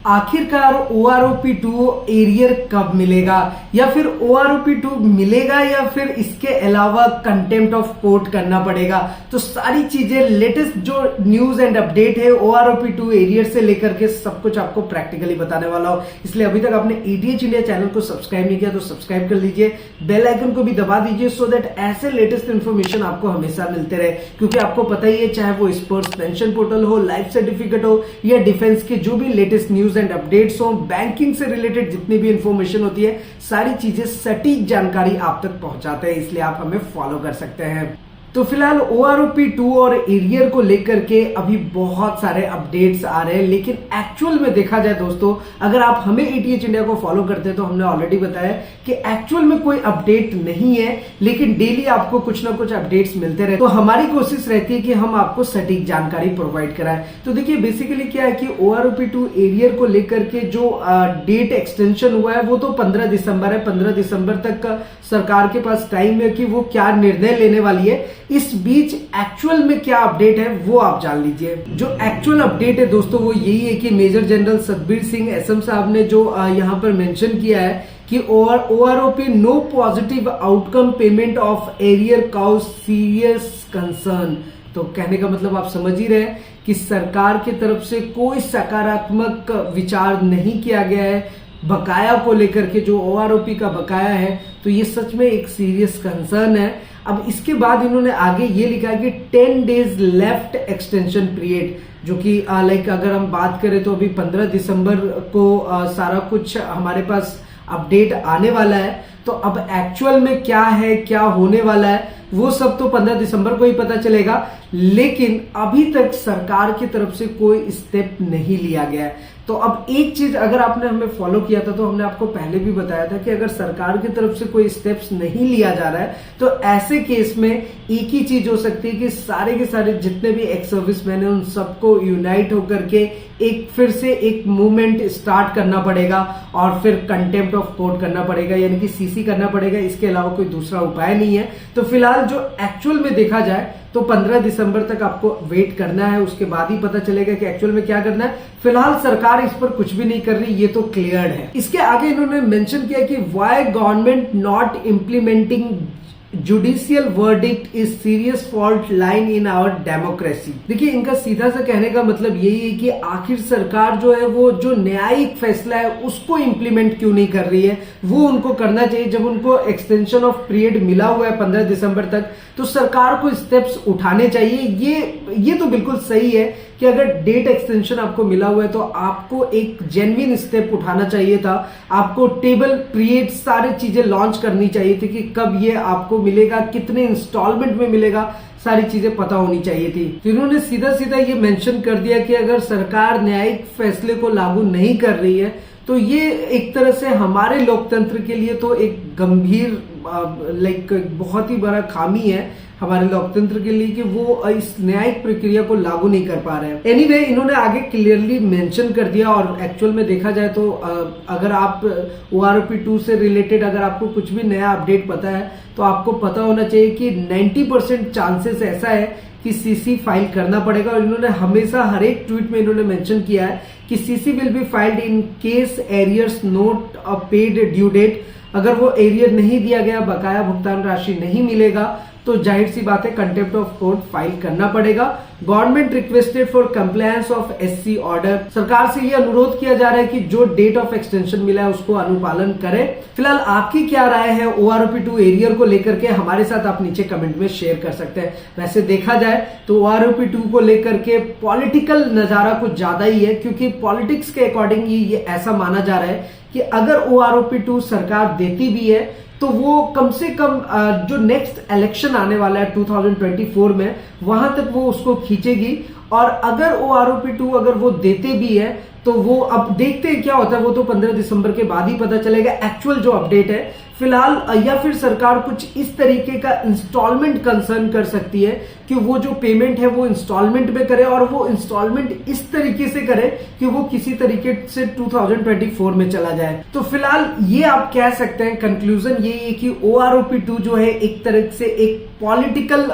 आखिरकार OROP2 arrear कब मिलेगा, या फिर OROP2 मिलेगा या फिर इसके अलावा कंटेम्प्ट ऑफ कोर्ट करना पड़ेगा। तो सारी चीजें लेटेस्ट जो न्यूज एंड अपडेट है OROP2 एरियर से लेकर के सब कुछ आपको प्रैक्टिकली बताने वाला हूं। इसलिए अभी तक आपने ATH इंडिया चैनल को सब्सक्राइब नहीं किया तो सब्सक्राइब कर लीजिए, बेल आइकन को भी दबा दीजिए सो दैट ऐसे लेटेस्ट इंफॉर्मेशन आपको हमेशा मिलते रहे। क्योंकि आपको पता ही है, चाहे वो स्पर्श पेंशन पोर्टल हो, लाइफ सर्टिफिकेट हो या डिफेंस के जो भी लेटेस्ट न्यूज एंड अपडेट्स हो, बैंकिंग से रिलेटेड जितनी भी इंफॉर्मेशन होती है, सारी चीजें सटीक जानकारी आप तक पहुंचाते हैं। इसलिए आप हमें फॉलो कर सकते हैं। तो फिलहाल OROP2 और एरियर को लेकर के अभी बहुत सारे अपडेट्स आ रहे हैं, लेकिन एक्चुअल में देखा जाए दोस्तों, अगर आप हमें ATH इंडिया को फॉलो करते हैं तो हमने ऑलरेडी बताया कि एक्चुअल में कोई अपडेट नहीं है, लेकिन डेली आपको कुछ ना कुछ अपडेट्स मिलते रहे। तो हमारी कोशिश रहती है कि हम आपको सटीक जानकारी प्रोवाइड कराएं। तो देखिए बेसिकली क्या है कि OROP2 एरियर को लेकर के जो डेट एक्सटेंशन हुआ है वो तो 15 दिसंबर है। 15 दिसंबर तक का सरकार के पास टाइम है कि वो क्या निर्णय लेने वाली है। इस बीच एक्चुअल में क्या अपडेट है वो आप जान लीजिए। जो एक्चुअल अपडेट है दोस्तों वो यही है कि major general Satbir Singh SM साहब ने जो यहां पर मेंशन किया है कि OROP no positive outcome payment of arrear cause serious concern. तो कहने का मतलब आप समझ ही रहे हैं कि सरकार की तरफ से कोई सकारात्मक विचार नहीं किया गया है बकाया को लेकर के। जो OROP का बकाया है तो ये सच में एक सीरियस कंसर्न है। अब इसके बाद इन्होंने आगे ये लिखा है कि 10 डेज लेफ्ट एक्सटेंशन पीरियड, जो कि लाइक अगर हम बात करें तो अभी 15 दिसंबर को सारा कुछ हमारे पास अपडेट आने वाला है। तो अब एक्चुअल में क्या है, क्या होने वाला है, वो सब तो 15 दिसंबर को ही पता चलेगा। लेकिन अभी तक सरकार की तरफ से कोई स्टेप नहीं लिया गया है। तो अब एक चीज, अगर आपने हमें फॉलो किया था तो हमने आपको पहले भी बताया था कि अगर सरकार की तरफ से कोई स्टेप्स नहीं लिया जा रहा है तो ऐसे केस में एक ही चीज हो सकती है कि सारे के सारे जितने भी एक्स सर्विसमैन है उन सबको यूनाइट होकर के एक फिर से एक मूवमेंट स्टार्ट करना पड़ेगा और फिर कंटेम्प्ट ऑफ कोर्ट करना पड़ेगा, यानी कि CC करना पड़ेगा। इसके अलावा कोई दूसरा उपाय नहीं है। तो फिलहाल जो एक्चुअल में देखा जाए तो 15 दिसंबर तक आपको वेट करना है, उसके बाद ही पता चलेगा कि एक्चुअल में क्या करना है। फिलहाल सरकार इस पर कुछ भी नहीं कर रही, ये तो क्लियर्ड है। इसके आगे इन्होंने मेंशन किया कि why government not implementing judicial verdict is serious fault line in our democracy. देखिए इनका सीधा सा कहने का मतलब यही है कि आखिर सरकार जो है वो जो न्यायिक फैसला है उसको इम्प्लीमेंट क्यों नहीं कर रही है। वो उनको करना चाहिए। जब उनको एक्सटेंशन ऑफ पीरियड मिला हुआ है 15 दिसंबर तक, तो सरकार को स्टेप्स उठाने चाहिए। ये तो बिल्कुल सही है कि अगर डेट एक्सटेंशन आपको मिला हुआ है तो आपको एक जेन्युइन स्टेप उठाना चाहिए था। आपको टेबल पीरियड सारी चीजें लॉन्च करनी चाहिए थी कि कब ये आपको मिलेगा, कितने इंस्टॉलमेंट में मिलेगा, सारी चीजें पता होनी चाहिए थी। तो इन्होंने सीधा सीधा ये मेंशन कर दिया कि अगर सरकार न्यायिक फैसले को लागू नहीं कर रही है तो ये एक तरह से हमारे लोकतंत्र के लिए तो एक गंभीर बहुत ही बड़ा खामी है हमारे लोकतंत्र के लिए कि वो इस न्यायिक प्रक्रिया को लागू नहीं कर पा रहे हैं। एनीवे इन्होंने आगे क्लियरली मेंशन कर दिया। और एक्चुअल में देखा जाए तो अगर आप OROP2 से रिलेटेड अगर आपको कुछ भी नया अपडेट पता है तो आपको पता होना चाहिए कि 90% चांसेस ऐसा है कि CC फाइल करना पड़ेगा। और इन्होंने हमेशा हर एक ट्वीट में इन्होंने मेंशन किया है कि CC will be filed in case arrears not a paid due date. अगर वो एरियर नहीं दिया गया, बकाया भुगतान राशि नहीं मिलेगा, तो जाहिर सी बात है कंटेम्प्ट ऑफ कोर्ट फाइल करना पड़ेगा। Government requested for compliance of SC order. सरकार से ये अनुरोध किया जा रहा है कि जो डेट ऑफ एक्सटेंशन मिला है उसको अनुपालन करें। फिलहाल आपकी क्या राय है OROP2 एरियर को लेकर के, हमारे साथ आप नीचे कमेंट में शेयर कर सकते हैं। वैसे देखा जाए तो OROP2 को लेकर के पॉलिटिकल नजारा कुछ ज्यादा ही है, क्योंकि पॉलिटिक्स के अकॉर्डिंग ही ये ऐसा माना जा रहा है कि अगर OROP2 सरकार देती भी है तो वो कम से कम जो नेक्स्ट इलेक्शन आने वाला है 2024 में, वहां तक वो उसको खींचेगी। और अगर OROP2 अगर वो देते भी है तो वो अब देखते हैं क्या होता है, वो तो 15 दिसंबर के बाद ही पता चलेगा एक्चुअल जो अपडेट है। फिलहाल या फिर सरकार कुछ इस तरीके का इंस्टॉलमेंट कंसर्न कर सकती है कि वो जो पेमेंट है वो इंस्टॉलमेंट में करे, और वो इंस्टॉलमेंट इस तरीके से करे कि वो किसी तरीके से 2024 में चला जाए। तो फिलहाल ये आप कह सकते हैं, कंक्लूजन ये है कि OROP2 जो है एक तरह से एक पॉलिटिकल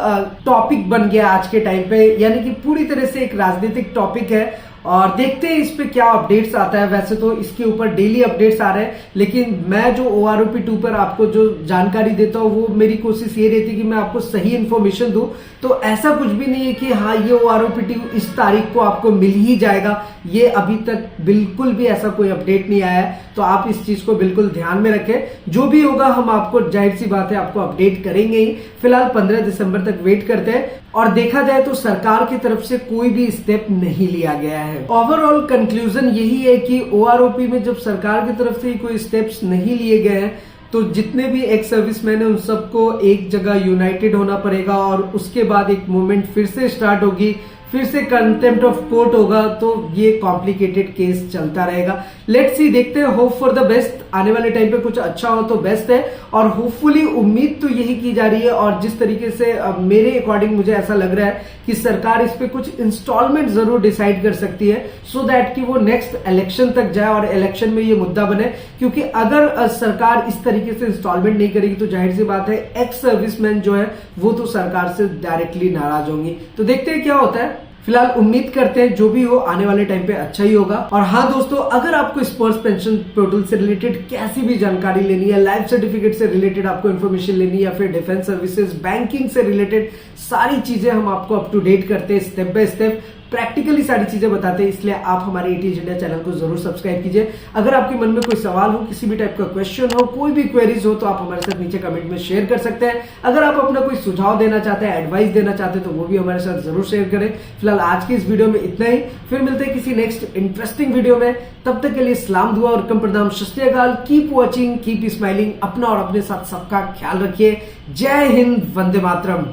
टॉपिक बन गया आज के टाइम पे, यानी कि पूरी तरह से एक राजनीतिक टॉपिक है। और देखते हैं इस पे क्या अपडेट्स आता है। वैसे तो इसके ऊपर डेली अपडेट्स आ रहे हैं, लेकिन मैं जो OROP2 पर आपको जो जानकारी देता हूँ वो मेरी कोशिश ये रहती है कि मैं आपको सही इन्फॉर्मेशन दूं। तो ऐसा कुछ भी नहीं है कि हाँ ये OROP2 इस तारीख को आपको मिल ही जाएगा, ये अभी तक बिल्कुल भी ऐसा कोई अपडेट नहीं आया है। तो आप इस चीज को बिल्कुल ध्यान में रखें, जो भी होगा हम आपको जाहिर सी बात है आपको अपडेट करेंगे ही। फिलहाल 15 दिसंबर तक वेट करते हैं। और देखा जाए तो सरकार की तरफ से कोई भी स्टेप नहीं लिया गया है। ओवरऑल कंक्लूजन यही है कि OROP में जब सरकार की तरफ से कोई स्टेप्स नहीं लिए गए हैं तो जितने भी एक्स सर्विसमैन है उन सबको एक जगह यूनाइटेड होना पड़ेगा और उसके बाद एक मूवमेंट फिर से स्टार्ट होगी, फिर से कंटेम्प्ट ऑफ कोर्ट होगा। तो ये कॉम्प्लिकेटेड केस चलता रहेगा। लेट्स सी, देखते हैं, होप फॉर द बेस्ट। आने वाले टाइम पे कुछ अच्छा हो तो बेस्ट है और होपफुली उम्मीद तो यही की जा रही है। और जिस तरीके से मेरे अकॉर्डिंग मुझे ऐसा लग रहा है कि सरकार इस पे कुछ इंस्टॉलमेंट जरूर डिसाइड कर सकती है सो दैट कि वो नेक्स्ट इलेक्शन तक जाए और इलेक्शन में ये मुद्दा बने। क्योंकि अगर सरकार इस तरीके से इंस्टॉलमेंट नहीं करेगी तो जाहिर सी बात है एक्स सर्विसमैन जो है वो तो सरकार से डायरेक्टली नाराज होंगी। तो देखते हैं क्या होता है। फिलहाल उम्मीद करते हैं जो भी हो आने वाले टाइम पे अच्छा ही होगा। और हाँ दोस्तों, अगर आपको स्पर्श पेंशन पोर्टल से रिलेटेड कैसी भी जानकारी लेनी है, लाइफ सर्टिफिकेट से रिलेटेड आपको इन्फॉर्मेशन लेनी है या फिर डिफेंस सर्विसेज, बैंकिंग से रिलेटेड सारी चीजें हम आपको अप टू डेट करते हैं, स्टेप बाय स्टेप प्रैक्टिकली सारी चीजें बताते हैं। इसलिए आप हमारे ATH इंडिया चैनल को जरूर सब्सक्राइब कीजिए। अगर आपके मन में कोई सवाल हो, किसी भी टाइप का क्वेश्चन हो, कोई भी क्वेरीज हो तो आप हमारे साथ नीचे कमेंट में शेयर कर सकते हैं। अगर आप अपना कोई सुझाव देना चाहते हैं, एडवाइस देना चाहते हैं तो वो भी हमारे साथ जरूर शेयर करें। फिलहाल आज की इस वीडियो में इतना ही, फिर मिलते हैं किसी नेक्स्ट इंटरेस्टिंग वीडियो में। तब तक के लिए सलाम, दुआ और कम प्रणाम, सत श्री अकाल। Keep watching, keep smiling. अपना और अपने साथ सबका ख्याल रखिए। जय हिंद, वंदे मातरम।